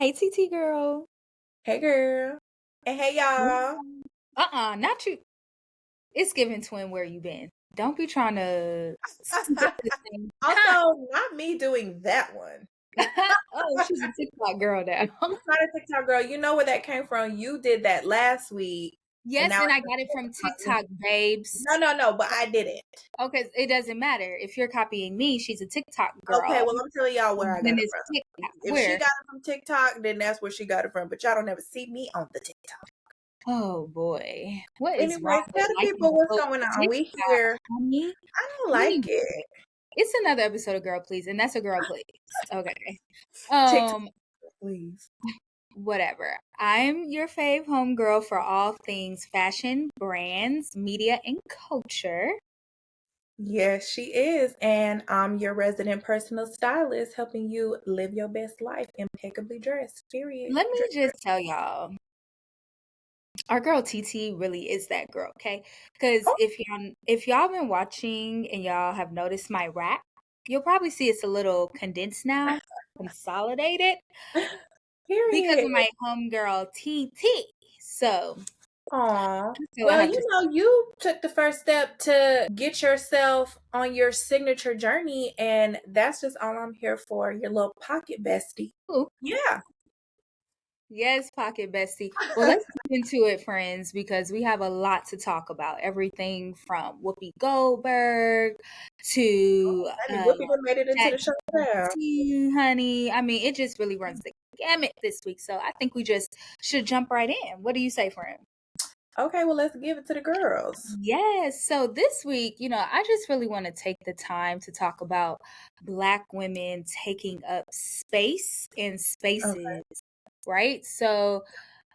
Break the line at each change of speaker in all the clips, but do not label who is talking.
Hey, TT girl.
Hey girl. And hey y'all.
Not you. It's giving twin where you been. Don't be trying to speak up this thing.
Also, not me doing that one.
Oh, she's a TikTok girl now.
I'm not a TikTok girl. You know where that came from. You did that last week. And
Yes,
now
and I got it from TikTok, babes.
No, but I didn't.
Okay, it doesn't matter. If you're copying me, she's a TikTok
Okay,
girl.
well, I'm telling y'all where I
Then
got it
it's
from.
TikTok.
If she
Where?
got it from TikTok, then that's where she got it from. But y'all don't ever see me on the TikTok.
Oh boy. What is wrong
Anyways,
with
tell the
liking
people what's
those
going on. We
TikTok,
here.
honey?
I don't like
Anyway,
it.
it's another episode of Girl Please, and that's a girl please. Okay.
TikTok,
Um,
please.
whatever. I'm your fave homegirl for all things fashion, brands, media, and culture.
Yes, she is. And I'm your resident personal stylist helping you live your best life impeccably dressed. Period.
Let me
Dress.
just tell y'all, our girl TT really is that girl, okay? Because
Oh,
if y'all been watching and y'all have noticed my rack, you'll probably see it's a little condensed now, consolidated, because
period.
of my homegirl TT. So
Aw.
that's all I
Well,
have to say.
you took the first step to get yourself on your signature journey, and that's just all I'm here for, your little pocket bestie.
Ooh,
Yeah.
yes, Pocket Bestie. Well, let's get into it, friends, because we have a lot to talk about. Everything from Whoopi Goldberg to
I mean, Whoopi done made it into the show now.
ChatGPT, honey. I mean, it just really runs the gamut this week. So I think we just should jump right in. What do you say, friend?
Okay, well, let's give it to the girls.
Yes. So this week, I just really want to take the time to talk about Black women taking up space and
Okay.
spaces, right? So,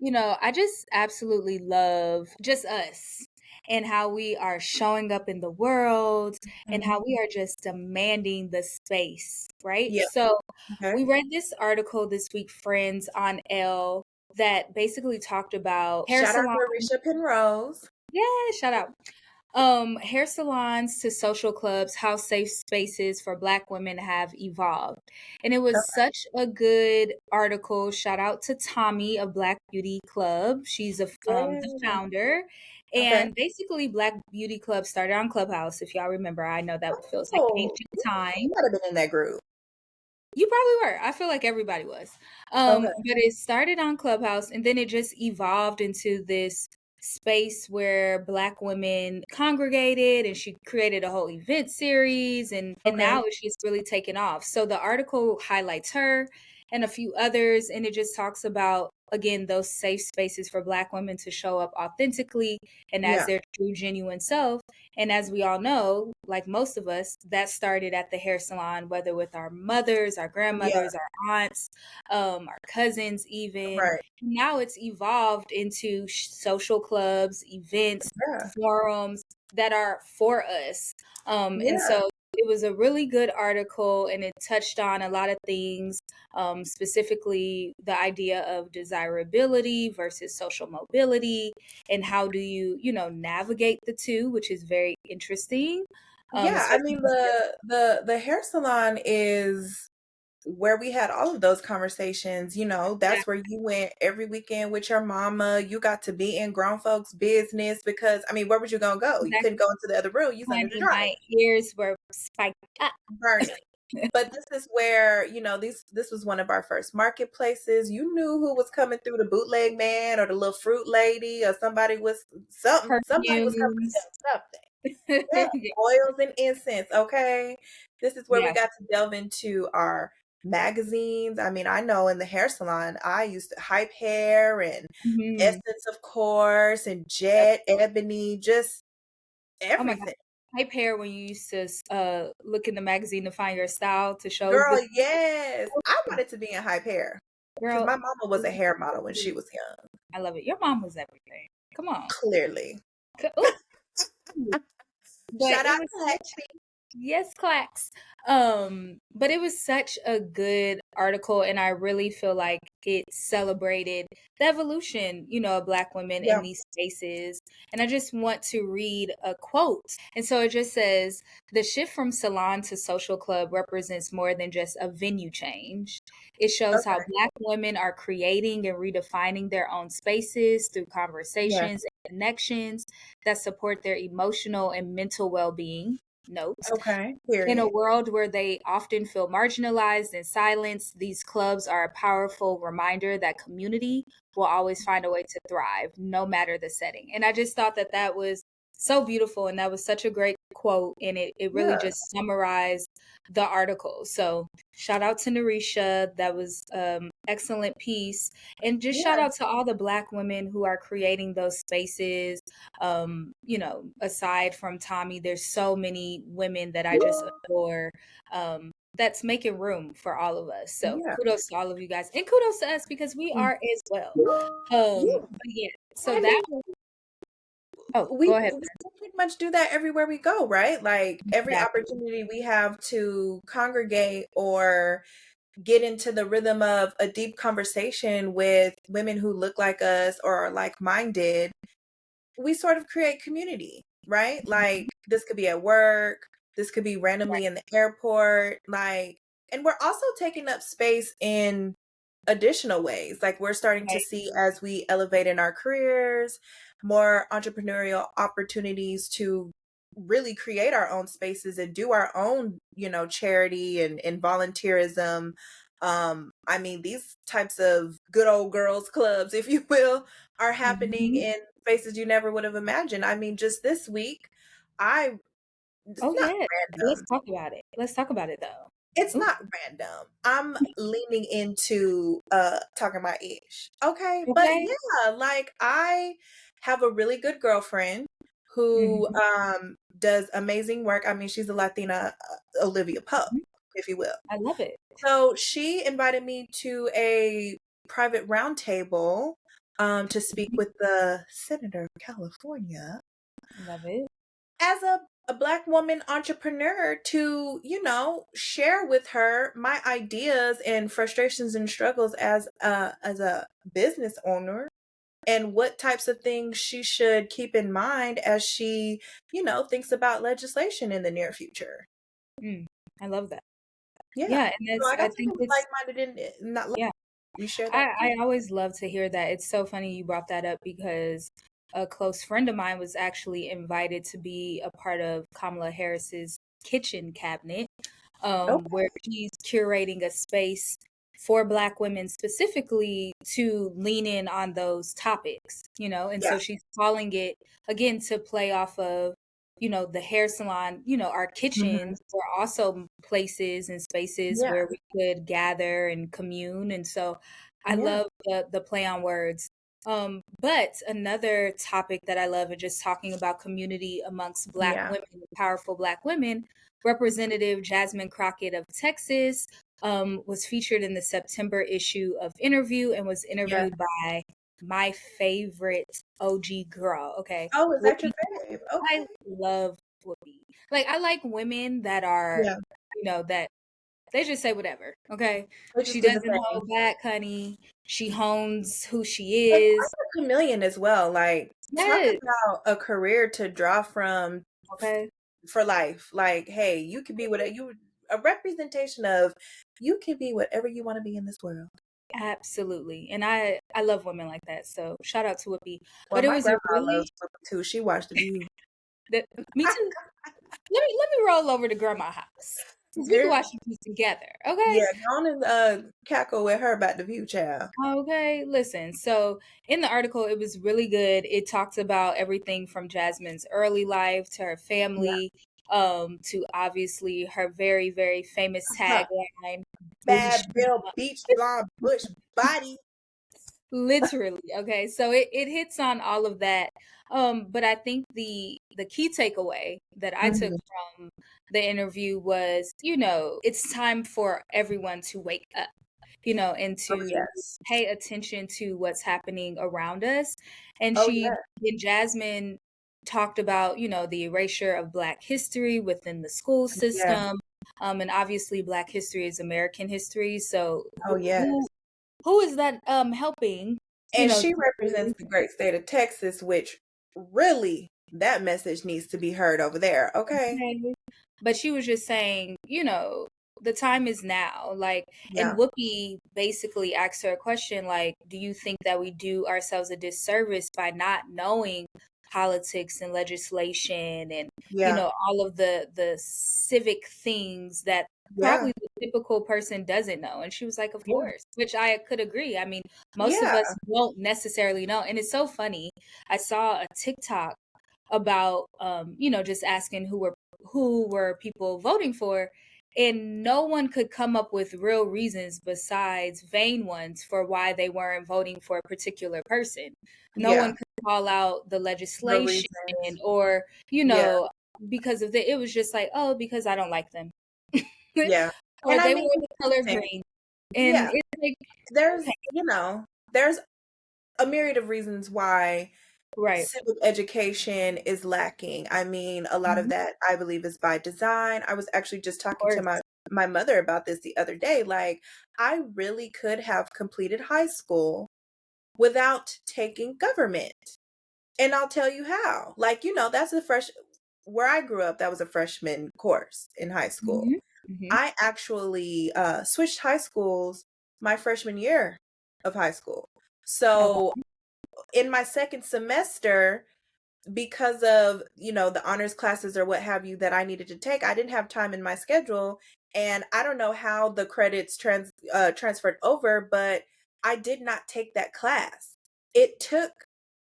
I just absolutely love just us and how we are showing up in the world and
Mhm.
how we are just demanding the space, right?
Yeah.
So,
Okay.
we read this article this week, friends, on Elle that basically talked about hair
Shout out
salons.
to Risha Penrose.
Yeah, shout out. Hair salons to social clubs, how safe spaces for Black women have evolved. And it was such a good article. Shout out to Tommy of Black Beauty Club. She's the
Yeah.
founder.
Okay.
And basically, Black Beauty Club started on Clubhouse. If y'all remember, I know that feels like
Oh,
ancient
you
time.
might have been in that group.
You probably were. I feel like everybody was.
Okay.
But it started on Clubhouse and then it just evolved into this space where Black women congregated, and she created a whole event series, and
Okay.
now it's just really taken off. So the article highlights her and a few others, and it just talks about, again, those safe spaces for Black women to show up authentically and as
Yeah.
their true genuine self. And as we all know, like most of us, that started at the hair salon, whether with our mothers, our
Yeah.
grandmothers, our aunts, our cousins, even.
Right.
Now it's evolved into social clubs, events,
Yeah.
forums that are for us. And
Yeah.
so it was a really good article, and it touched on a lot of things, specifically the idea of desirability versus social mobility, and how do you, navigate the two, which is very interesting.
Yeah. I
Especially
mean, the hair salon is where we had all of those conversations. That's where you went every weekend with your mama. You got to be in grown folks' business because, I mean, where was you gonna go? You couldn't go into the other room. You was under the
honey,
dryer,
my ears were spiked up.
burning. But this is where, this was one of our first marketplaces. You knew who was coming through, the bootleg man or the little fruit lady, or somebody was somebody was coming to
Perfumes.
sell something. Yeah, oils and incense, okay? This is where we
Yeah.
got to delve into our magazines. I mean, I know in the hair salon, I used to Hype Hair and
Mhm.
Essence, of course, and
Yep.
Jet, Ebony, just
Oh my god.
everything.
Hype hair when you used to look in the magazine to find your style to show
Girl,
the
yes. I wanted to be in Hype Hair because
girl.
my mama was a hair model when she was young,
I love it. Your mom was everything. Come on.
clearly.
Ooh. But
Shout
it
out
was
to
such
Hattie.
Yes, clacks. But it was such a good article, and I really feel like it celebrated the evolution, of Black women in
Yeah.
these spaces. And I just want to read a quote. And so it just says, the shift from salon to social club represents more than just a venue change. It shows how
Okay.
Black women are creating and redefining their own spaces through
Yes.
conversations and connections that support their emotional and mental well-being. Note,
Okay.
in a
Period.
world where they often feel marginalized and silenced, these clubs are a powerful reminder that community will always find a way to thrive, no matter the setting. And I just thought that that was so beautiful. And that was such a great quote. And it really
Yeah.
just summarized the article. So shout out to Narisha. That was excellent piece. And just shout
Yeah.
out to all the Black women who are creating those spaces. Aside from Tommy, there's so many women that I just adore, that's making room for all of us. So
Yeah.
kudos to all of you guys, and kudos to us because we
Mm.
are as well.
Yeah.
But yeah, so
I
that.
mean,
Oh,
we
go ahead.
pretty much do that everywhere we go, right? Like every
Exactly.
opportunity we have to congregate or get into the rhythm of a deep conversation with women who look like us or are like-minded, we sort of create community, right?
Mhm.
Like this could be at work, this could be
Right.
randomly in the airport, like, and we're also taking up space in additional ways. Like we're starting to
Right.
see as we elevate in our careers, more entrepreneurial opportunities to really create our own spaces and do our own, charity and volunteerism. I mean, these types of good old girls clubs, if you will, are happening
Mhm.
in spaces you never would have imagined. I mean, just this week, I it's
Oh
not
yeah. Let's
random.
talk about it. Let's talk about it though.
It's
Ooh,
not random. I'm leaning into talking my ish. Okay, but
okay.
yeah, like I have a really good girlfriend who
Mhm.
does amazing work. I mean, she's a Latina Olivia Pope,
Mhm.
if you will.
I love it.
So she invited me to a private roundtable to speak
Mhm.
with the Senator of California
Love it.
as a Black woman entrepreneur to, share with her my ideas and frustrations and struggles as a business owner and what types of things she should keep in mind as she, thinks about legislation in the near future.
Mm, I love that.
Yeah.
Yeah, and
So
that's
I
I
got
think
something
it's
like-minded and not like
yeah.
we share that
I
too.
always love to hear that. It's so funny you brought that up because a close friend of mine was actually invited to be a part of Kamala Harris's kitchen cabinet, where
Okay.
she's curating a space for Black women specifically to lean in on those topics, and
Yeah.
so she's calling it again to play off of, the hair salon, our
Mhm.
kitchens were also places and spaces
Yeah.
where we could gather and commune. And so I
Yeah.
love the play on words. But another topic that I love is just talking about community amongst Black
Yeah.
women, powerful Black women. Representative Jasmine Crockett of Texas was featured in the September issue of Interview and was
Yeah.
interviewed by my favorite OG girl. Okay,
Oh, is that your
Whoopi.
fave?
I
Okay.
love Whoopi. Like I like women that are,
Yeah.
that they just say whatever. Okay,
They just
she
do the
doesn't
thing.
hold back, honey. She hones who she
And
is.
I'm a chameleon as well. Like, talk
Yes.
about a career to draw from
Okay.
for life. Like, hey, you can be whatever you a representation of you can be whatever you want to be in this world.
Absolutely. And I love women like that. So shout out to Whoopi.
Well,
But it
my
was a
grandma
really
loves Brooklyn too. She watched The View.
me too. Let me roll over to grandma house. Because we can
Girl,
watch these together. Okay.
yeah, go on and cackle with her about The View, child.
Okay, listen. So in the article, it was really good. It talks about everything from Jasmine's early life to her
Yeah.
family, to obviously her very, very famous
Huh.
tagline, Booty
Bad
Street.
Bill Beach Blonde Bush Body.
Literally. Okay. So it hits on all of that. But I think the key takeaway that I took
Mhm.
from the interview was, it's time for everyone to wake up, and
Oh
to
yes.
pay attention to what's happening around us. And
Oh yeah.
Jasmine talked about, the erasure of Black history within the school
Yeah.
system. And obviously Black history is American history. So
Oh, yes.
who is that helping,
And she
to
represents the great state of Texas, which really that message needs to be heard over there. Okay.
okay. But she was just saying, the time is now. Like, and
Yeah.
Whoopi basically asked her a question like, do you think that we do ourselves a disservice by not knowing politics and legislation and,
Yeah.
all of the civic things that
Yeah.
probably the typical person doesn't know? And she was like, of
Yeah.
course, which I could agree. I mean, most of
Yeah.
us don't necessarily know. And it's so funny. I saw a TikTok about just asking who were people voting for, and no one could come up with real reasons besides vain ones for why they weren't voting for a particular person. No one
Yeah.
could call out the
The
legislation
reasons.
or
Yeah.
because of it was just like, oh, because I don't like them.
Yeah.
Or
And I
they
mean,
wore the color
listen,
green, and
yeah,
it's like,
there's,
okay,
there's a myriad of reasons why
right.
civic education is lacking. I mean, a lot of
Mhm.
that I believe is by design. I was actually just
Of
talking to
course.
my mother about this the other day. Like, I really could have completed high school without taking government. And I'll tell you how. Like, that's where I grew up, that was a freshman course in high school.
Hmm. Hmm.
I actually switched high schools my freshman year of high school. So
Okay.
in my second semester, because of, the honors classes or what have you that I needed to take, I didn't have time in my schedule. And I don't know how the credits transferred over, but I did not take that class. It took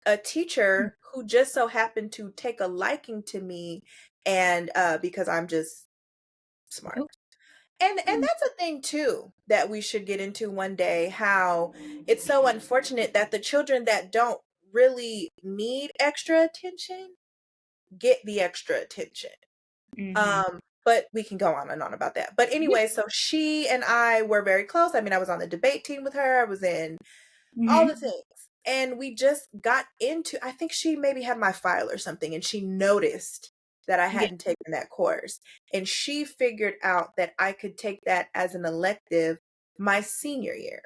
a teacher who just so happened to take a liking to me, and because I'm just smart. And that's a thing too that we should get into one day, how it's so unfortunate that the children that don't really need extra attention get the extra attention.
Hmm.
But we can go on and on about that. But
Yeah.
anyway, so she and I were very close. I mean, I was on the debate team with her. I was in all the
Hmm.
things. And we just got into, I think she maybe had my file or something, and she noticed that I
Yeah.
hadn't taken that course. And she figured out that I could take that as an elective my senior year.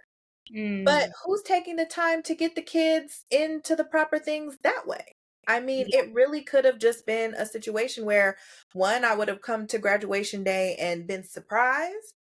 But
Mm.
who's taking the time to get the kids into the proper things that way? I mean,
Yeah.
it really could have just been a situation where, one, I would have come to graduation day and been surprised,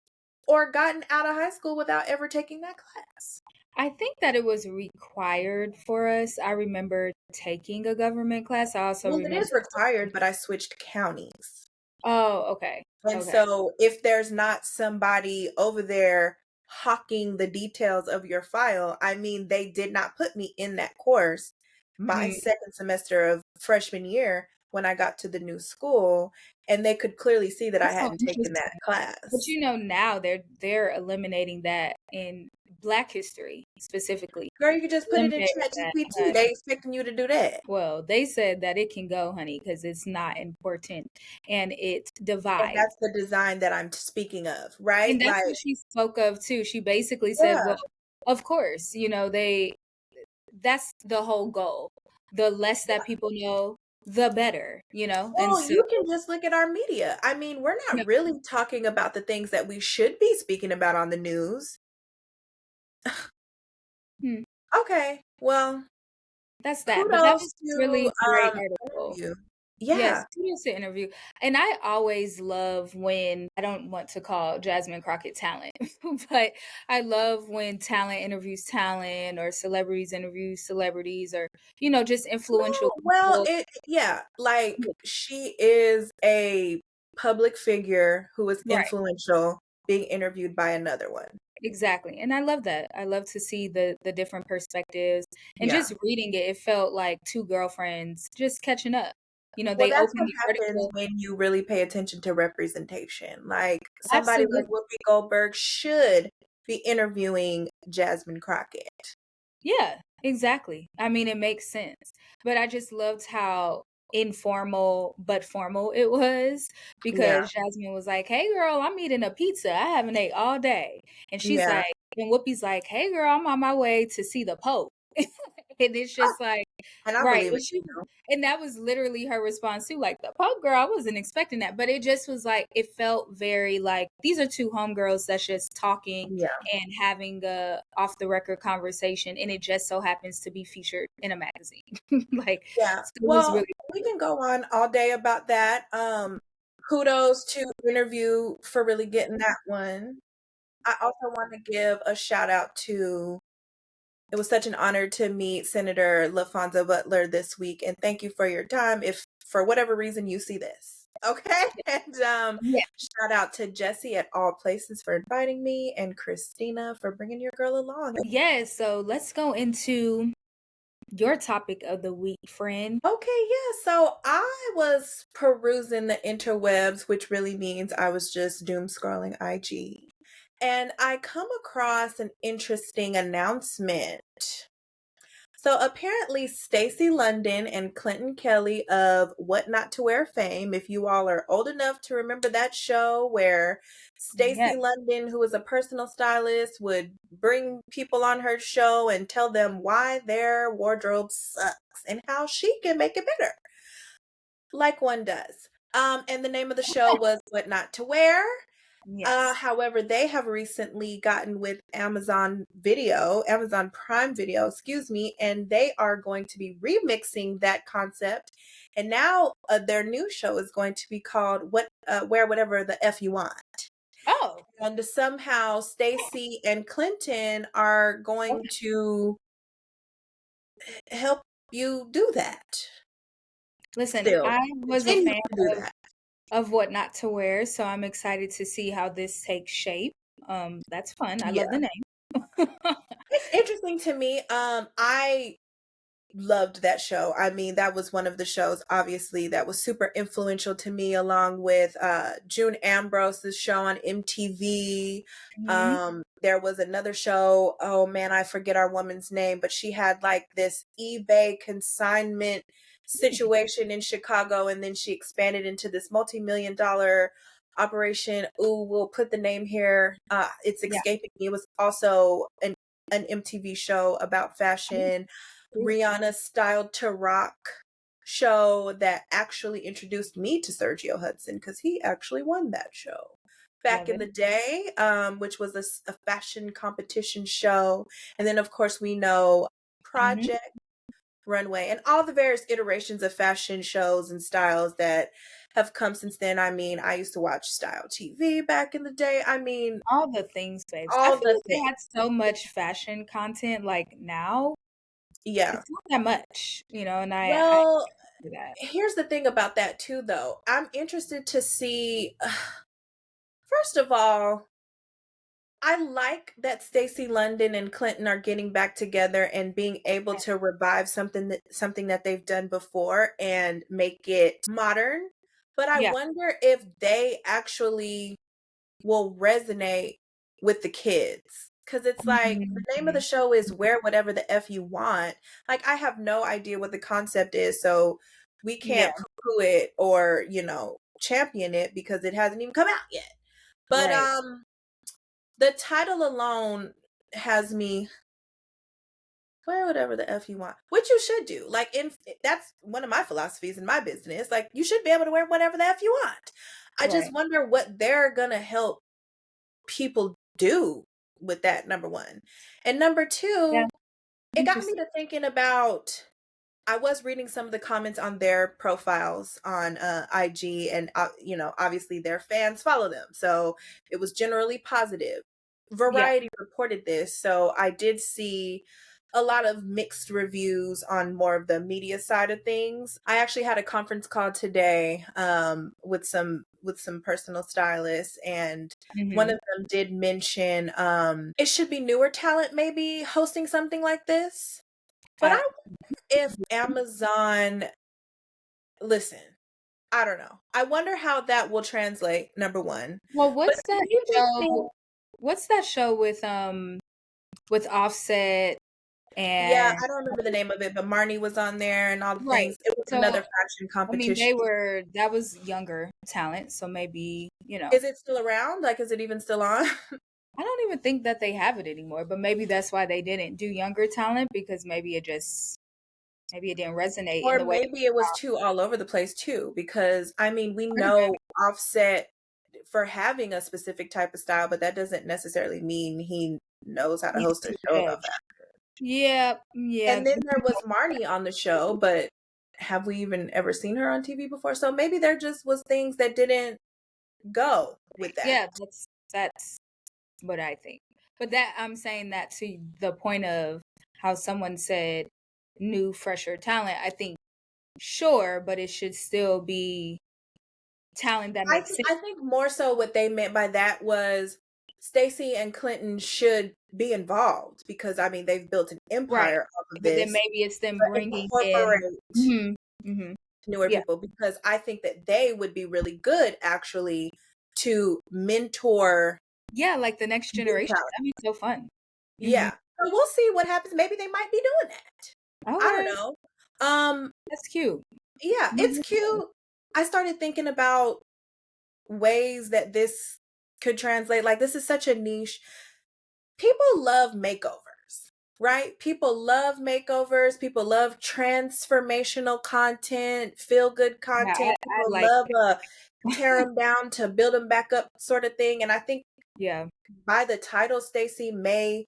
or gotten out of high school without ever taking that class.
I think that it was required for us. I remember taking a government class. I also
Well, it
remember.
is required, but I switched counties.
Oh, okay.
And
Okay.
so if there's not somebody over there hawking the details of your file, I mean, they did not put me in that course my
Mm.
second semester of freshman year when I got to the new school, and they could clearly see that I
That's so
hadn't taken that
interesting. But
class.
now they're eliminating that in Black history specifically.
Girl, you could just put it in
Eliminating
Chat
that.
GPT. They expecting you to do that.
Well, they said that it can go, honey, because it's not important and it
And
divides.
that's the design that I'm speaking of,
And
right?
that's what
Like,
she spoke of too. She basically said,
yeah.
well, of course, that's the whole goal. The less that people know, the better, and
Well,
so,
you can just look at our media. I mean, we're
you know,
not really talking about the things that we should be speaking about on the news.
hmm,
Okay, well,
that's that. But that
kudos
was
to
really great article.
interview.
Yes,
Yeah.
kudos to interview. And I always love when, I don't want to call Jasmine Crockett talent, but I love when talent interviews talent or celebrities interview celebrities or, just influential
No, well,
people.
yeah, like she is a public figure who is
Right.
influential being interviewed by another one.
Exactly. And I love that. I love to see the different perspectives and
Yeah.
just reading it, it felt like two girlfriends just catching up.
Well,
They
that's
opened
what
the
happens
article.
when you really pay attention to representation. Like, somebody like
Absolutely.
Whoopi Goldberg should be interviewing Jasmine Crockett.
Yeah, exactly. I mean, it makes sense. But I just loved how informal but formal it was
Yeah.
because Jasmine was like, "Hey girl, I'm eating a pizza. I haven't ate all day." And she's
Yeah.
like, and Whoopi's like, "Hey girl, I'm on my way to see the Pope." And it's
Oh,
just like,
and I
right,
believe
and
it
she
too.
and that was literally her response too, like, "The Pope girl, I wasn't expecting that," but it just was like it felt very like, these are 2 homegirls that's just talking
Yeah.
and having a off the record conversation, and it just so happens to be featured in a magazine. Like,
Yeah.
so it was
Well,
really
we can go on all day about that. Kudos to Interview for really getting that one. I also want to give a shout out to it was such an honor to meet Senator LaFonza Butler this week, and thank you for your time. If for whatever reason you see this, okay, and
yeah.
shout out to Jesse at All Places for inviting me, and Christina for bringing your girl along.
Yes, so let's go into your topic of the week, friend.
Okay, yeah. So I was perusing the interwebs, which really means I was just doom scrolling IG. And I come across an interesting announcement. So apparently Stacey London and Clinton Kelly of What Not to Wear fame, if you all are old enough to remember that show where
Yeah.
Stacey London, who was a personal stylist, would bring people on her show and tell them why their wardrobe sucks and how she can make it better, like one does. And the name of the show was What Not to Wear.
Yes.
However, they have recently gotten with Amazon Prime Video, excuse me, and they are going to be remixing that concept. And now their new show is going to be called Wear Whatever the F You Want.
Oh,
And somehow Stacey and Clinton are going
okay.
to help you do that.
Listen,
Still,
I was a
continue
fan
to do
of
that.
What Not to Wear, so I'm excited to see how this takes shape. That's fun. I love
Yeah.
the name.
It's interesting to me. I loved that show. I mean, that was one of the shows, obviously, that was super influential to me, along with June Ambrose's show on MTV.
Mhm.
There was another show, oh man, I forget our woman's name, but she had like this eBay consignment situation in Chicago, and then she expanded into this multi-million dollar operation. Ooh, we'll put the name here. It's
Yeah.
escaping me. It was also an MTV show about fashion.
Ooh,
Rihanna Styled to Rock show that actually introduced me to Sergio Hudson because he actually won that show back
love
in
it.
the day, which was a fashion competition show. And then, of course, we know
Mhm.
Project Runway and all the various iterations of fashion shows and styles that have come since then. I mean, I used to watch Style TV back in the day. I mean,
All the things, babes. I
all
feel
the
like they
things.
had so much fashion content, like, now,
Yeah.
it's not that much, and I
Well,
do that.
here's the thing about that too, though. I'm interested to see, first of all, I like that Stacey London and Clinton are getting back together and being able
Yeah.
to revive something that they've done before and make it modern. But I
Yeah.
wonder if they actually will resonate with the kids. Cause it's like the name of the
Mhm.
show is Wear Whatever the F You Want. Like I have no idea what the concept is, so we
Yeah,
can't poo-poo it or, champion it because it hasn't even come out yet. But
right.
the title alone has me wear whatever the F you want, which you should do. Like that's one of my philosophies in my business. Like you should be able to wear whatever the F you want. I just
Right.
wonder what they're gonna help people do with that, number one. And number
Yeah.
two, it got me
Interesting.
to thinking about I was reading some of the comments on their profiles on IG, and obviously their fans follow them, so it was generally positive.
Yeah.
Variety reported this, so I did see a lot of mixed reviews on more of the media side of things. I actually had a conference call today with some personal stylists, and one
Mhm.
of them did mention it should be newer talent maybe hosting something like this. But I
I
if Amazon listen, I don't know. I wonder how that will translate, number 1.
Well,
But do you even think
what's that show with Offset
yeah,
and
I don't remember the name of it, but Marnie was on there and all the
right.
things. It was
So,
another fashion
I mean,
competition.
that was younger talent, so maybe,
Is it still around? Like, is it even still on?
I don't even think that they have it anymore, but maybe that's why they didn't do younger talent, because maybe it didn't resonate in
Or
the way.
maybe it was too all over the place too, because I mean, we
Part of it
know Offset for having a specific type of style, but that doesn't necessarily mean he knows how to
needs
host a
to
show about
judge.
that.
Yeah, yeah.
And then there was Marnie on the show, but have we even ever seen her on TV before? So maybe there just was things that didn't go with that.
Yeah, that's what I think. But that I'm saying that to the point of how someone said new, fresher talent. I think sure, but it should still be talent that makes sense.
I think more so what they meant by that was Stacey and Clinton should be involved because I mean they've built an
Right.
empire off of
But then
this,
maybe it's them
but
bringing in.
incorporate
Mhm, mhm.
newer
Yeah.
people because I think that they would be really good actually to mentor
Yeah, like the next
new
generation.
talent.
That'd be so fun. Mhm.
Yeah. So we'll see what happens. Maybe they might be doing that. I don't
Okay.
know. Um,
That's cute.
yeah, it's cute. I started thinking about ways that this could translate. Like this is such a niche. People love makeovers, right? People love makeovers. People love transformational content, feel good
Yeah,
content.
I
People
like
love a tear them down to build them back up sort of thing. And I think
yeah.
by the title, Stacey may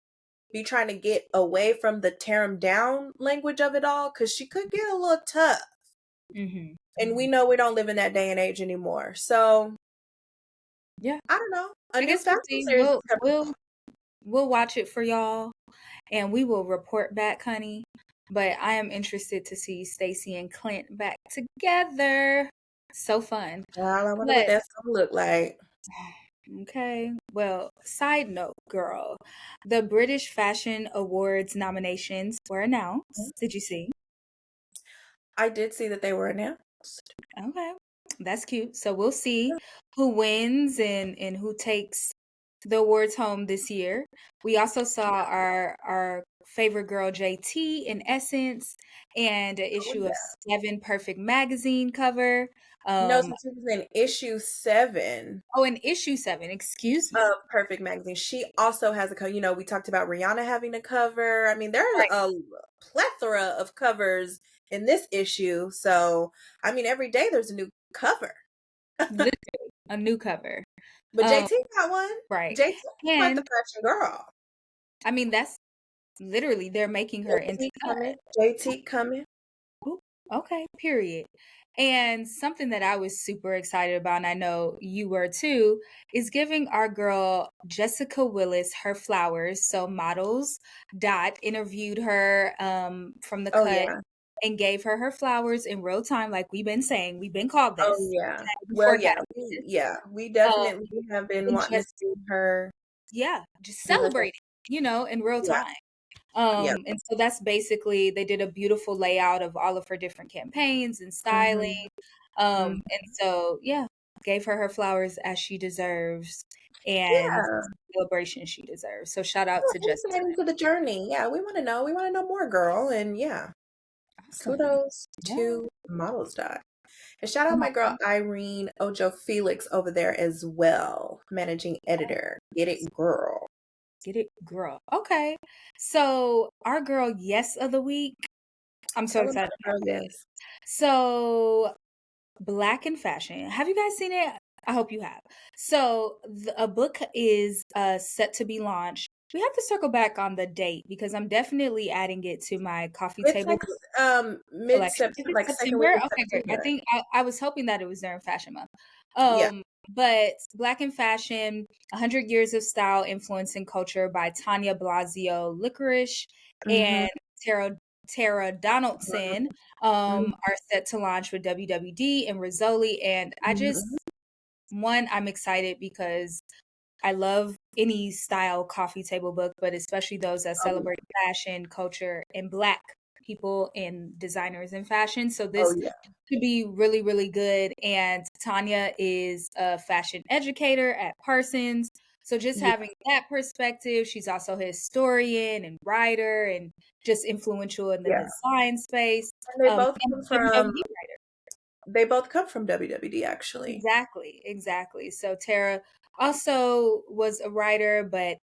be trying to get away from the tear them down language of it all because she could get a little tough.
Mhm.
And we
Mhm.
know we don't live in that day and age anymore. So
Yeah.
I don't know. A
I
new
guess we'll
fashion
see.
series is coming.
We'll watch it for y'all and we will report back, honey. But I am interested to see Stacey and Clint back together. So fun.
Well, I wonder what
But
that's gonna look like.
okay. Well, side note, girl. The British Fashion Awards nominations were announced. Did you see?
I did see that they were announced.
Okay. That's cute. So we'll see who wins and who takes the awards home this year. We also saw our favorite girl JT in Essence and an
Oh
issue of
yeah.
Seven Perfect magazine cover.
No,
Um
since she was in issue 7
oh, and issue 7, excuse me.
of Perfect Magazine, she also has a cover. You know, we talked about Rihanna having a cover. I mean, there
Right.
are a plethora of covers in this issue. So, I mean, every day there's a new cover.
Literally a new cover.
But
Um
JT got one.
right.
JT quite the
And
fashion girl.
I mean that's literally they're making her into
JT coming. JT coming.
Oop, okay, period. And something that I was super excited about, and I know you were too, is giving our girl Jessica Willis her flowers. So Models Dot interviewed her from the
Oh
cut
yeah.
and gave her her flowers in real time, like we've been saying. We've been called
Oh
this,
yeah.
we
Well, yeah.
forecast
We,
this.
yeah. We
Um,
definitely have been
and
wanting to
just
see her
yeah, just
do her thing.
celebrate it, in real
Yeah.
time.
Yeah.
And so that's basically they did a beautiful layout of all of her different campaigns and styling.
Mhm. Mhm.
And so yeah, gave her her flowers as she deserves and
Yeah.
celebration she deserves. So shout out to
Yeah,
Jessica.
insight into the journey. Yeah, we want to know. We want to know more, girl. And yeah,
Awesome.
kudos
Yeah.
to Models Dot. And shout out my girl
Mhm.
Irene Ojo Felix over there as well, managing editor. Get it, girl.
Get it, girl. Okay. So our girl yes of the week. I'm so
Tell them
excited
about
to
the girl.
talk about this.
Yes.
So Black in Fashion. Have you guys seen it? I hope you have. So a book is set to be launched. We have to circle back on the date because I'm definitely adding it to my coffee
It's
table
like
book
mid
collection. Is
September,
it
like second
September?
week of
Okay, great. I
September.
think I was hoping that it was during Fashion Month.
Yeah.
But Black in Fashion, 100 Years of Style, Influence and Culture by Tanya Blasio Licorice
Mm-hmm.
and Tara Donaldson
Mm-hmm.
are set to launch with WWD and Rizzoli. And
Mm-hmm.
I'm excited because I love any style coffee table book, but especially those that
Oh yeah.
celebrate fashion, culture, and Black people and designers in fashion. So
Oh
this
yeah.
could be really, really good. And Tanya is a fashion educator at Parsons. So just
Yeah.
having that perspective, she's also a historian and writer and just influential in the
Yeah.
design space.
And they both
And
come from
WWD writer.
they both come from WWD actually.
Exactly, exactly. So Tara also was a writer, but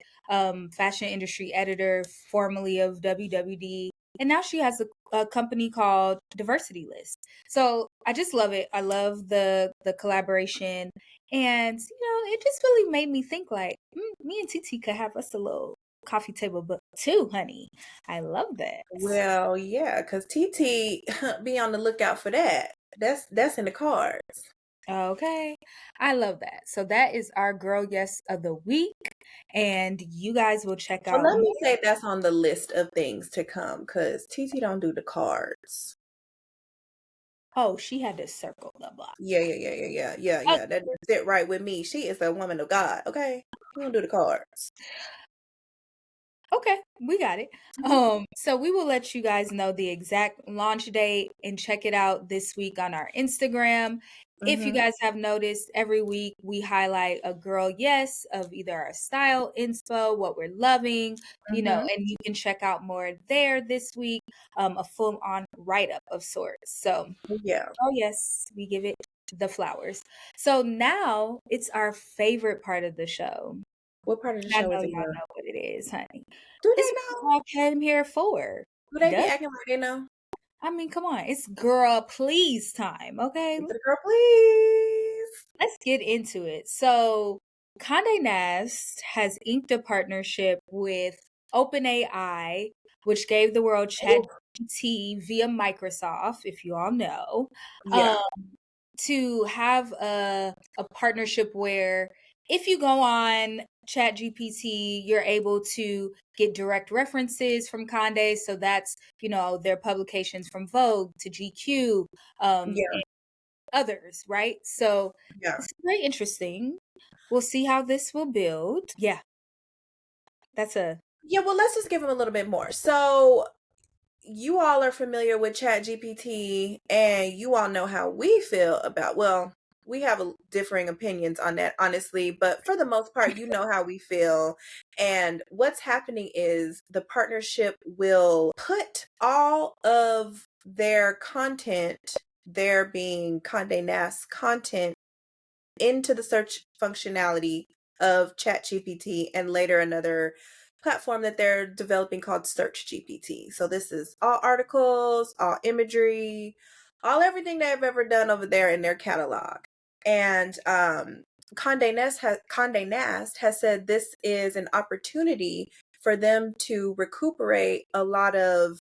fashion industry editor, formerly of WWD. And now she has a company called Diversity List. So I just love it. I love the collaboration. And, it just really made me think like, me and Titi could have us a little coffee table book too, honey. I love that.
Well, yeah, because TT be on the lookout for that. That's in the cards.
Okay. I love that. So that is our girl yes of the week. And you guys will check
Well,
out
let
more.
me say that's on the list of things to come because TT don't do the cards.
Oh, she had to circle the block.
Yeah. That doesn't sit right with me. She is a woman of God. Okay, you don't do the cards.
Okay, we got it.
Mhm.
So we will let you guys know the exact launch date and check it out this week on our Instagram. If you
Mhm.
guys have noticed, every week we highlight a girl yes of either our style inspo, what we're loving,
Mhm.
and you can check out more there this week, a full on write up of sorts. So,
Yeah.
oh yes, we give it the flowers. So now it's our favorite part of the show.
What part of the
I
show
know
is it,
y'all
girl?
know what it is, honey.
Do
It's
they
what
know?
we all came here for.
Do they be
Duh.
acting like they know?
I mean, come on. It's girl please time, okay?
Get to the girl, please.
Let's get into it. So, Conde Nast has inked a partnership with OpenAI, which gave the world
Ooh,
ChatGPT via Microsoft, if you all know. Um,
yeah.
to have a partnership where if you go on ChatGPT, you're able to get direct references from Conde. So that's, their publications from Vogue to GQ,
Yeah.
and others, right? So
Yeah.
this is very interesting. We'll see how this will build. Yeah, that's a
Yeah, well, let's just give them a little bit more. So, you all are familiar with ChatGPT and you all know how we feel about, well, we have differing opinions on that, honestly, but for the most part, you know how we feel. And what's happening is the partnership will put all of their content, there being Condé Nast content, into the search functionality of ChatGPT and later another platform that they're developing called Search GPT. So this is all articles, all imagery, all everything they've ever done over there in their catalog. And Condé Nast has said this is an opportunity for them to recuperate a lot of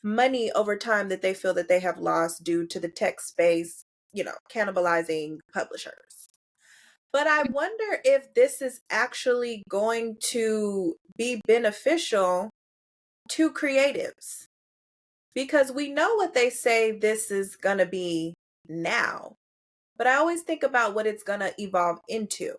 money over time that they feel that they have lost due to the tech space, cannibalizing publishers. But I wonder if this is actually going to be beneficial to creatives because we know what they say this is going to be now. But I always think about what it's going to evolve into.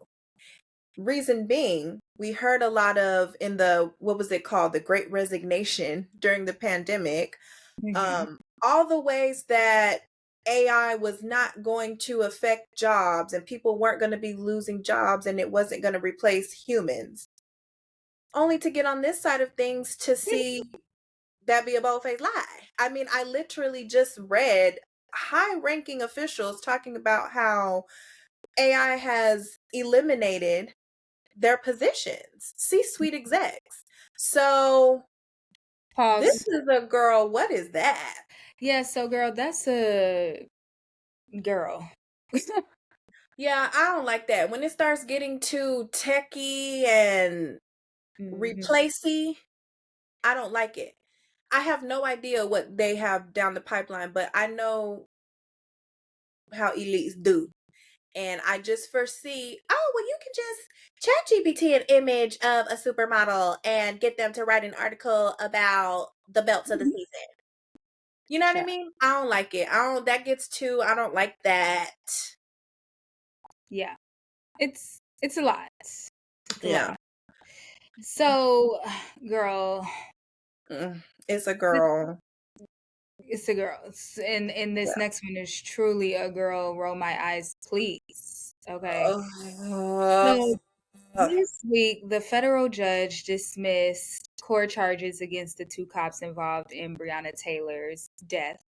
Reason being, we heard a lot of in the, what was it called? The Great Resignation during the pandemic,
Mhm.
all the ways that AI was not going to affect jobs and people weren't going to be losing jobs and it wasn't going to replace humans. Only to get on this side of things to see that be a bold-faced lie. I mean, I literally just read high-ranking officials talking about how AI has eliminated their positions, C-suite execs. So this
Pause.
is a girl, what is that?
Yeah, so girl, that's a girl.
Yeah, I don't like that. When it starts getting too techy and
Mhm.
replacey, I don't like it. I have no idea what they have down the pipeline, but I know how elites do. And I just foresee, oh, well, you can just chat GPT an image of a supermodel and get them to write an article about the belts of the
Mhm.
season. You know what I
Child.
mean? I don't like it. I don't like that.
Yeah. It's a lot. It's a
Yeah.
lot. So, girl,
It's a
this
girl.
it's a girl. And this
Yeah.
next one is truly a girl. Roll my eyes, please. Okay. So
Ugh.
this week, the federal judge dismissed core charges against the two cops involved in Breonna Taylor's death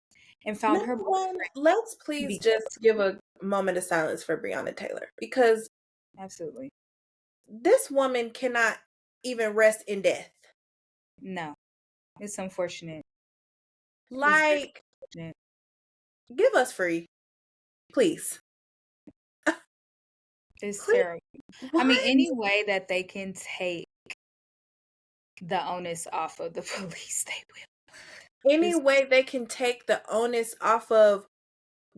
and found her
Number one,
boyfriend
let's
to
please
be
just
guilty.
give a moment of silence for Breonna Taylor because
Absolutely.
this woman cannot even rest in death.
No, it's unfortunate. It's very
Like,
unfortunate.
give us free, please.
It's
Please.
terrible. I mean,
What?
any way that they can take the onus off of the police, they will.
Any
It's
way they can take the onus off of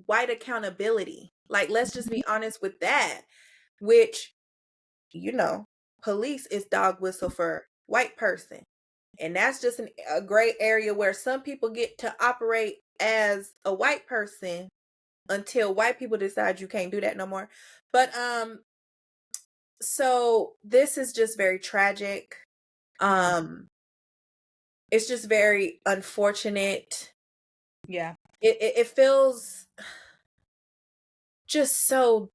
white accountability. Like, let's just be honest with that, which, you know, police is dog whistle for white person. And that's just a gray area where some people get to operate as a white person until white people decide you can't do that no more. But so this is just very tragic. It's just very unfortunate.
yeah,
It feels just so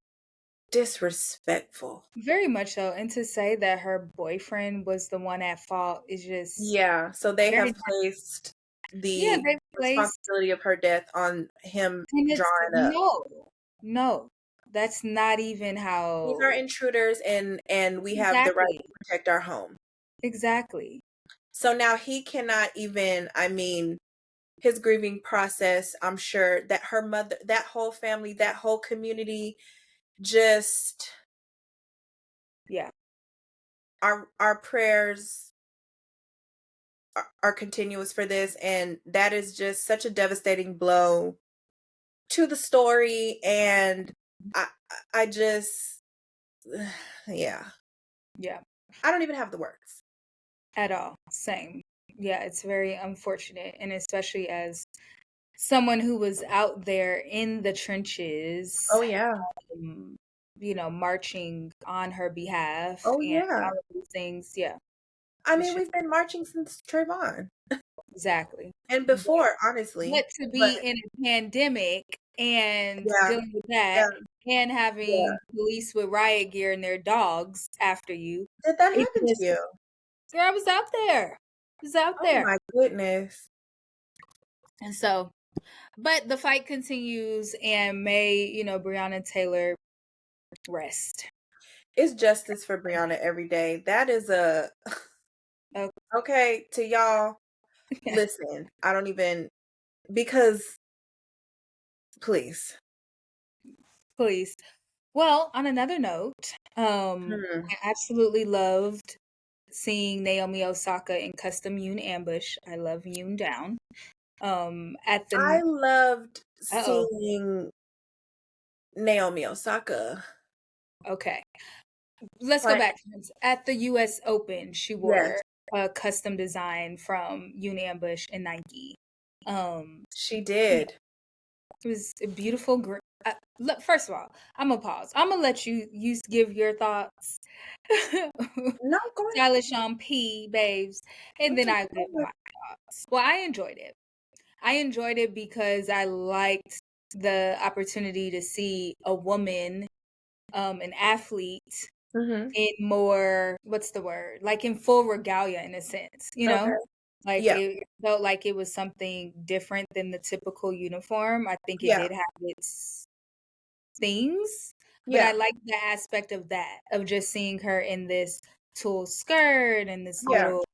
disrespectful.
very much so. And to say that her boyfriend was the one at fault is just
Yeah, so they
very
have placed
yeah,
the
they placed
responsibility of her death on him
and it's
drawing up.
no, that's not even
These are
how
intruders and we have the right
exactly,
to protect our home.
exactly.
So now he cannot even, I mean, his grieving process, I'm sure that her mother, that whole family, that whole community, just
Yeah,
our prayers are continuous for this, and that is just such a devastating blow to the story. And I I just yeah,
yeah,
I don't even have the words.
at all. Same. Yeah, it's very unfortunate, and especially as someone who was out there in the trenches,
Oh yeah.
um, marching on her behalf
Oh
and
yeah.
all of these things. Yeah,
I
it's
mean,
just
we've been marching since Trayvon
exactly.
and
But
before, honestly.
to
But
be in a pandemic and
yeah,
dealing with that
yeah,
and
yeah.
having police with riot gear and their dogs after you,
Did that
it
happen to
just
you?
girl, I was out there. I was out
Oh
there.
my goodness.
And so but the fight continues and may, Breonna Taylor rest.
It's justice for Breonna every day. That is a
Oh,
okay to y'all. Listen, I don't even because please.
please. Well, on another note,
Hmm.
I absolutely loved seeing Naomi Osaka in custom Yoon ambush. I love Yoon down. At
I
the
loved
oh,
seeing Naomi Osaka
okay. Let's go
play.
back. At the US Open, she
Yes,
wore a custom design from Yoon ambush and Nike. Um,
she
yeah,
did.
it was a beautiful. Look, first of all, I'm gonna pause. I'm gonna let you give your thoughts.
No, go ahead.
Stylish on P, babes, and then I give
Go
my thoughts. Well, I enjoyed it. I enjoyed it because I liked the opportunity to see a woman, an athlete,
Mhm.
in more what's the word? Like in full regalia in a sense, you
Okay.
know? Like
Yeah.
it felt like it was something different than the typical uniform. I think it
Yeah.
did have its things, but I
Yeah.
like the aspect of that, of just seeing her in this tulle skirt and this
Yeah.
little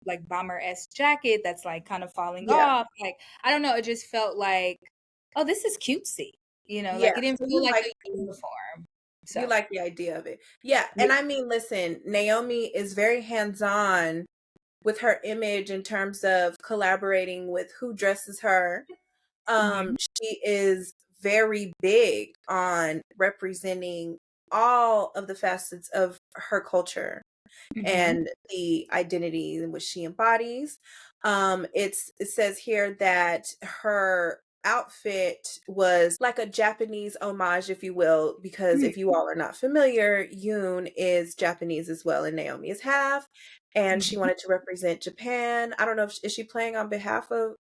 like bomber-esque jacket that's like kind of falling
Yeah.
off. Like I don't know, it just felt like, oh, this is cutesy.
Yeah.
Like it didn't
So
feel like a uniform.
you
So
like the idea of it. Yeah.
yeah.
And I mean, listen, Naomi is very hands-on with her image in terms of collaborating with who dresses her.
Mhm.
She is very big on representing all of the facets of her culture
Mhm.
and the identity in which she embodies. It says here that her outfit was like a Japanese homage, if you will, because
Mm.
if you all are not familiar, Yoon is Japanese as well, and Naomi is half. And she
Mhm.
wanted to represent Japan. I don't know if is she playing on behalf of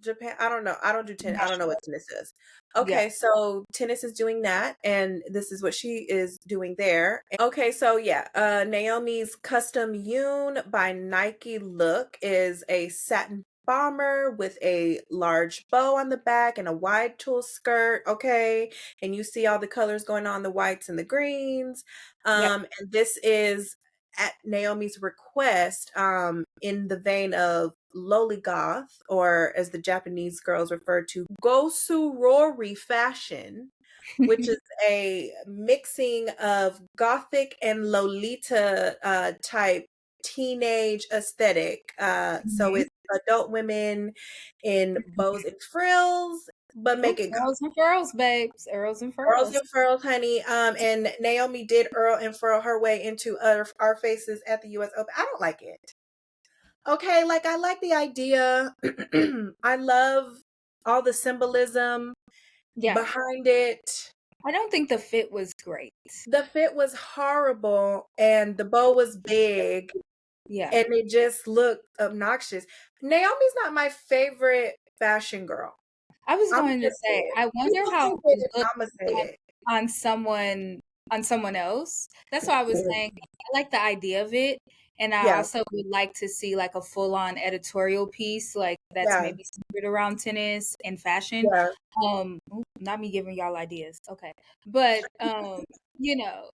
Japan? I don't know. I don't do tennis. I
Not
don't know
sure.
what tennis is.
Yeah.
Okay, so tennis is doing that, and this is what she is doing there. Okay, so yeah, Naomi's custom Yoon by Nike look is a satin bomber with a large bow on the back and a wide tulle skirt, okay? And you see all the colors going on, the whites and the greens.
Yep.
And this is at Naomi's request, in the vein of loligoth, or as the Japanese girls refer to, gosurori fashion, which is a mixing of gothic and Lolita type teenage aesthetic. So
Mhm.
it's adult women in bows and frills, but
Oh,
make it
earls and furls, babes. Earls and
Earls
furls.
and furls, honey. And Naomi did Earl and furl her way into our faces at the US Open. I don't like it. Okay, like I like the idea. I love all the symbolism
Yeah.
behind it.
I don't think the fit was great.
The fit was horrible and the bow was big
Yeah.
and it just looked obnoxious. Naomi's not my favorite fashion girl.
I was
I'm
going to
just
say,
saying.
I wonder
People
how
say
it
it,
looked
I'ma say
on
it.
on someone on someone else. That's why I was saying I like the idea of it, and I
Yeah,
also would like to see like a full-on editorial piece, like that's
yeah,
maybe centered around tennis and fashion.
yeah,
Not me giving y'all ideas. Okay. But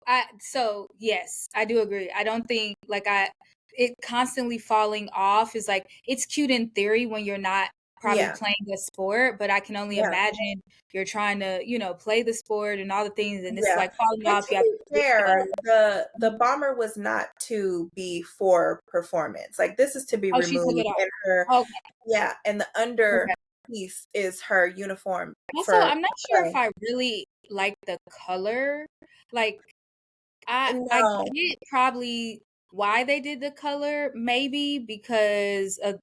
I so yes, I do agree. I don't think like I it constantly falling off is like it's cute in theory when you're not probably
yeah,
playing a sport, but I can only
yeah.
imagine you're trying to, play the sport and all the things, and it's
Yeah.
like falling
And
off.
to
You have
be
to lift
fair,
up.
the bomber was not to be for performance. Like this is to be
Oh, she took it
removed
off.
and her,
Okay.
yeah, and the under
Okay.
piece is her uniform
Also,
for
I'm not sure if
play.
I really like the color. Like, I
No,
get probably why they did the color, maybe because of,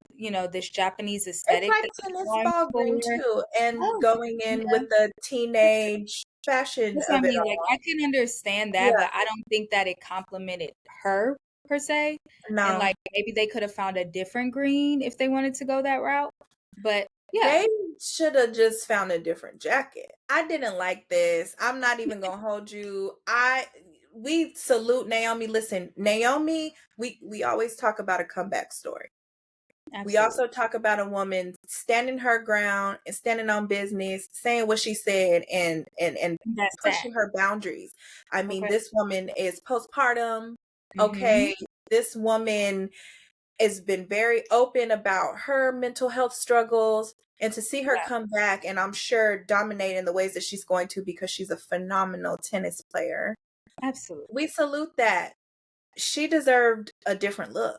this Japanese
it's
aesthetic
like
that they're
tennis
going
ball green
for.
too, and
Oh,
going in
yeah.
with the teenage fashion
That's what I
of it
mean. Like,
all.
I can understand that,
Yeah,
but I don't think that it complimented her per se. And
no.
like, maybe they could have found a different green if they wanted to go that route. But yeah,
They should have just found a different jacket. I didn't like this. I'm not even gonna hold you. We salute Naomi. Listen, Naomi, we always talk about a comeback story. We
absolutely.
also talk about a woman standing her ground and standing on business, saying what she said and
That's that.
pushing her boundaries. I mean,
Okay.
this woman is postpartum.
Mm-hmm.
Okay. This woman has been very open about her mental health struggles, and to see her
Yeah,
come back and I'm sure dominate in the ways that she's going to because she's a phenomenal tennis player.
absolutely.
We salute that. She deserved a different look.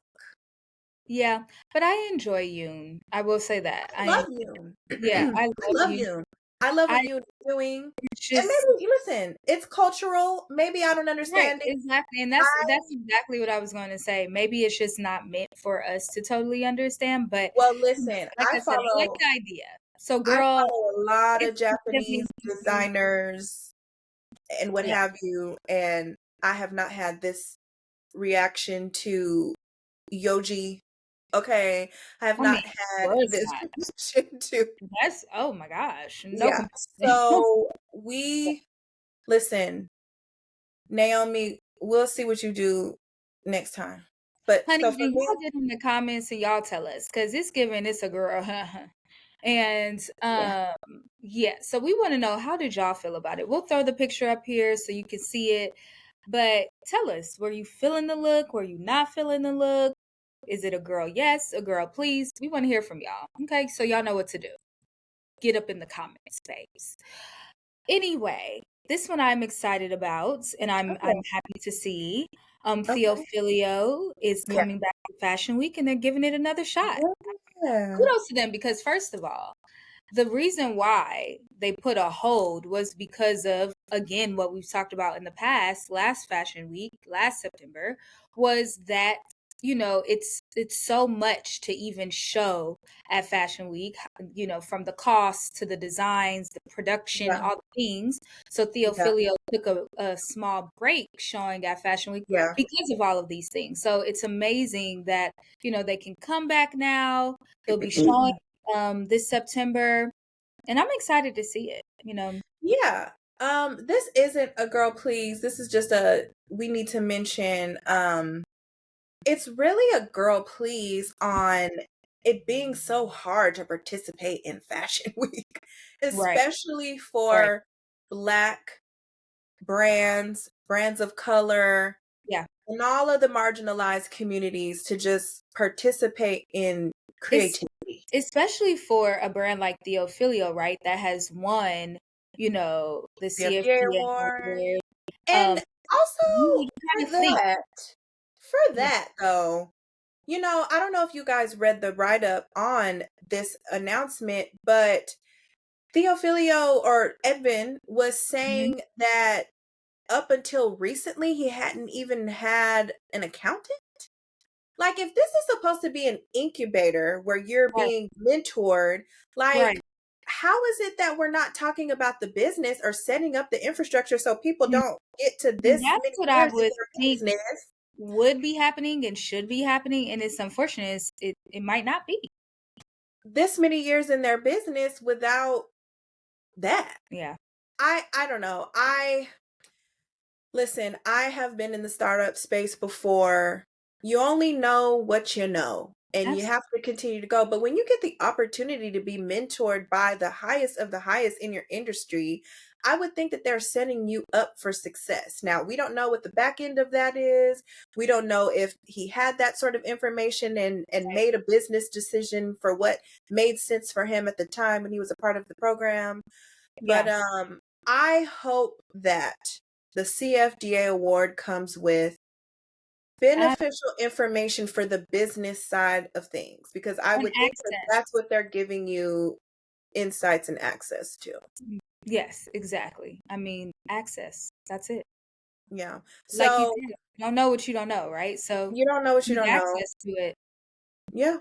Yeah, but I enjoy Yoon. I will say that.
I love you.
Yeah,
I
I love
love
Yoon.
you. I love
I
what you're doing.
it's
And
just
maybe listen, it's cultural. Maybe I don't
right,
understand it.
exactly. And
I
that's exactly what I was going to say. Maybe it's just not meant for us to totally understand, but
well listen,
like I said, I like the idea. So
I
girl,
follow a lot
it's
of
definitely
Japanese
something.
designers and what
Yeah.
have you, and I have not had this reaction to Yoji. Okay, I have
I mean,
not
of
had
course
this
not.
reaction to,
That's oh my gosh, no
yeah.
comparison.
So we listen, Naomi. We'll see what you do next time. But
Honey,
so for
and
me,
y'all get in the comments and y'all tell us because it's giving it's a girl. And
yeah,
yeah, so we want to know how did y'all feel about it? We'll throw the picture up here so you can see it. But tell us, were you feeling the look? Were you not feeling the look? Is it a girl yes, a girl please? We want to hear from y'all. Okay, so y'all know what to do. Get up in the comment space. Anyway, this one I'm excited about, and I'm
okay,
happy to see.
okay,
Theophilio is
yeah,
coming back to Fashion Week, and they're giving it another shot.
yeah,
Kudos to them because first of all, the reason why they put a hold was because of again what we've talked about in the past last fashion week last September was that it's so much to even show at fashion week, from the cost to the designs, the production,
yeah,
all the things. So
yeah,
Theophilio took a small break showing at fashion week
yeah.
because of all of these things. So it's amazing that they can come back now. They'll be showing this September, and I'm excited to see it.
Yeah. This isn't a girl please. This is just a we need to mention it's really a girl please on it being so hard to participate in Fashion Week,
Right.
especially
Right.
for Black brands, brands of color,
Yeah.
and all of the marginalized communities to just participate in
It's
creativity.
especially for a brand like Theophilio, right, that has won, the
The FDA
CFDA
award.
award.
And
You
also
kinda think.
for
Yeah.
that though, I don't know if you guys read the write up on this announcement, but Theophilio or Edvin was
Mhm.
saying that up until recently he hadn't even had an accountant. Like, if this is supposed to be an incubator where you're
Right.
being mentored, like,
Right.
how is it that we're not talking about the business or setting up the infrastructure so people
Mm,
don't get to this
that's
many
what I
years in
would
their
think
business,
would be happening and should be happening, and it's unfortunate, it might not be.
without that?
Yeah.
I don't know. Listen, I have been in the startup space before. You only know what you know, and you
Abs
have to continue to go. But when you get the opportunity to be mentored by the highest of the highest in your industry, I would think that they're setting you up for success. Now, we don't know what the back end of that is. We don't know if he had that sort of information and made a business decision for what made sense for him at the time when he was a part of the program. But
Yeah.
I hope that the CFDA award comes with beneficial information for the business side of things because I
And
would think that
access.
that's what they're giving you insights and access to.
Yes, exactly. I mean, access. That's it.
Yeah.
Like you
So
said, you don't know what you don't know, right? So
you don't know what you
need
don't know.
access to it.
Yeah.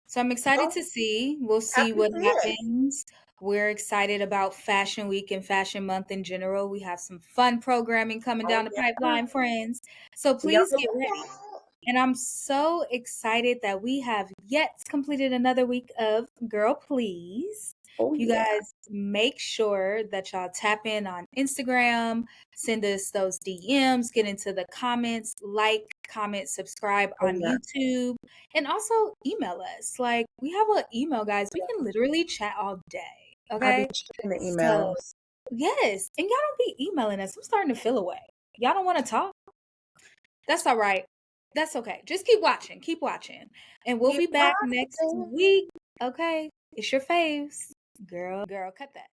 So I'm excited
Oh,
to see. We'll see
happy to
what
see it.
happens. We're excited about Fashion Week and Fashion Month in general. We have some fun programming coming
Oh
down the
yeah.
pipeline, friends. So
Be on
please
the
get ready.
lookout.
And I'm so excited that we have yet completed another week of Girl Please.
Oh
You
yeah.
guys make sure that y'all tap in on Instagram, send us those DMs, get into the comments, like, comment, subscribe
Oh
on
yeah.
YouTube, and also email us. Like, we have an email, guys. We can literally chat all day.
I be
Okay.
checking the
So,
emails.
yes. And y'all don't be emailing us. I'm starting to feel away. Y'all don't want to talk. That's all right. That's okay. Just keep watching. Keep watching. And we'll
Keep
be back next
watching.
week. Okay. It's your faves. Girl, cut that.